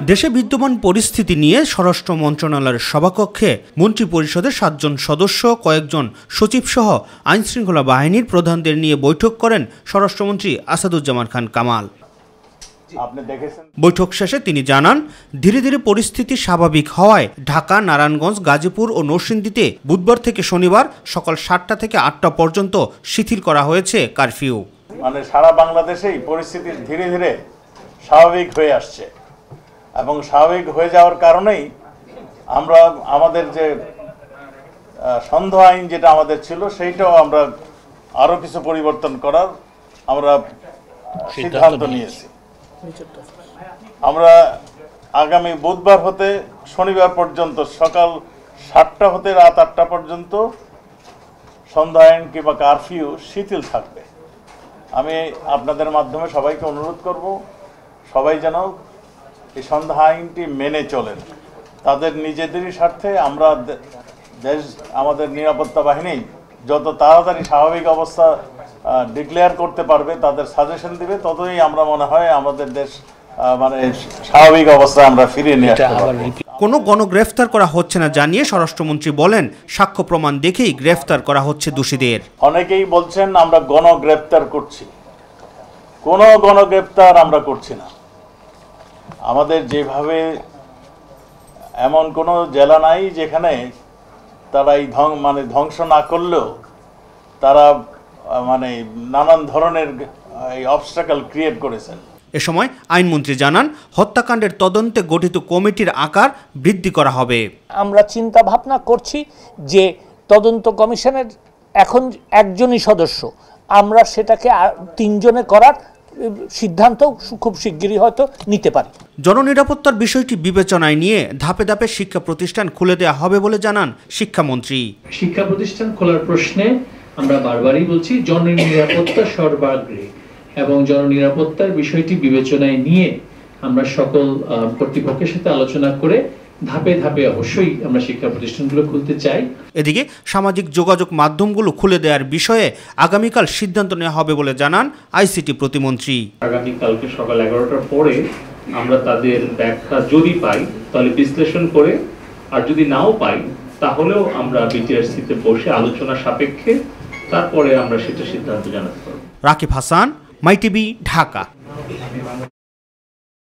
দেশে বিদ্যমান পরিস্থিতি নিয়ে স্বরাষ্ট্র মন্ত্রণালয়ের সভাকক্ষে মন্ত্রিপরিষদের ৭ জন সদস্য, কয়েকজন সচিবসহ আইনশৃঙ্খলা বাহিনীর প্রধানদের নিয়ে বৈঠক করেন স্বরাষ্ট্রমন্ত্রী আসাদুজ্জামান খান কামাল। বৈঠক শেষে তিনি জানান, ধীরে ধীরে পরিস্থিতি স্বাভাবিক হওয়ায় ঢাকা, নারায়ণগঞ্জ, গাজীপুর ও নরসিংদীতে বুধবার থেকে শনিবার সকাল ৭টা থেকে ৮টা পর্যন্ত শিথিল করা হয়েছে কারফিউ। মানে সারা বাংলাদেশেই পরিস্থিতি ধীরে ধীরে স্বাভাবিক হয়ে আসছে এবং স্বাভাবিক হয়ে যাওয়ার কারণেই আমরা আমাদের যে সন্দেহ আইন যেটা আমাদের ছিল সেইটাও আমরা আরো কিছু পরিবর্তন করার আমরা সিদ্ধান্ত নিয়েছি। আমরা আগামী বুধবার হতে শনিবার পর্যন্ত সকাল ৭টা হতে রাত ৮টা পর্যন্ত সন্ধ্যা আইন কিংবা কারফিউ শিথিল থাকবে। আমি আপনাদের মাধ্যমে সবাইকে অনুরোধ করব, সবাই যেন এই সন্ধ্যা আইনটি মেনে চলেন। তাদের নিজেদেরই স্বার্থে আমরা আমাদের নিরাপত্তা বাহিনী যত তাড়াতাড়ি স্বাভাবিক অবস্থা ডিক্লেয়ার করতে পারবে, তাদের সাজেশন দিবে, ততই আমরা মনে হয় আমাদের দেশ মানে স্বাভাবিক অবস্থায় আমরা ফিরিয়ে নিয়ে আসতে পারব। কোনো গণগ্রেফতার করা হচ্ছে না জানিয়ে স্বরাষ্ট্রমন্ত্রী বলেন, সাক্ষ্য প্রমাণ দেখেই গ্রেফতার করা হচ্ছে দোষীদের। অনেকেই বলছেন আমরা গণগ্রেফতার করছি, কোনো গণগ্রেফতার আমরা করছি না। আমাদের যেভাবে এমন কোনো জেলা নাই যেখানে তারা এই ধ্বংস না করলেও তারা মানে নানান ধরনের এই অবস্টাকল ক্রিয়েট করেছেন। এ সময় আইনমন্ত্রী জানান, হত্যাকাণ্ডের তদন্তে গঠিত কমিটির আকার বৃদ্ধি করা হবে। আমরা চিন্তা ভাবনা করছি যে তদন্ত কমিশনের এখন একজনই সদস্য, আমরা সেটাকে 3 জনে করার সিদ্ধান্ত খুব শিগগিরই হয়তো নিতে পারি। জননিরাপত্তার বিষয়টি বিবেচনায় নিয়ে ধাপে ধাপে শিক্ষা প্রতিষ্ঠান খুলে দেওয়া হবে বলে জানান শিক্ষামন্ত্রী। শিক্ষা প্রতিষ্ঠান খোলার প্রশ্নে আমরা বারবারই বলছি, জননিরাপত্তা সর্বাগ্রে এবং জননিরাপত্তার বিষয়টি বিবেচনায় নিয়ে আমরা সকল কর্তৃপক্ষের সাথে আলোচনা করে ধাপে ধাপে অবশ্যই আমরা শিক্ষা প্রতিষ্ঠানগুলো খুলতে চাই। এদিকে সামাজিক যোগাযোগ মাধ্যমগুলো খুলে দেওয়ার বিষয়ে আগামীকাল সিদ্ধান্ত নেওয়া হবে বলে জানান আইসিটি প্রতিমন্ত্রী। আগামীকালকে সকাল 11টার পরে আমরা তাদের ব্যাখ্যা যদি পাই তাহলে বিশ্লেষণ করে, আর যদি নাও পাই তাহলেও আমরা বিটিআরসিতে বসে আলোচনা সাপেক্ষে তারপরে আমরা সেটা সিদ্ধান্ত জানাতে পারব। রাকিব হাসান, মাই টিভি, ঢাকা।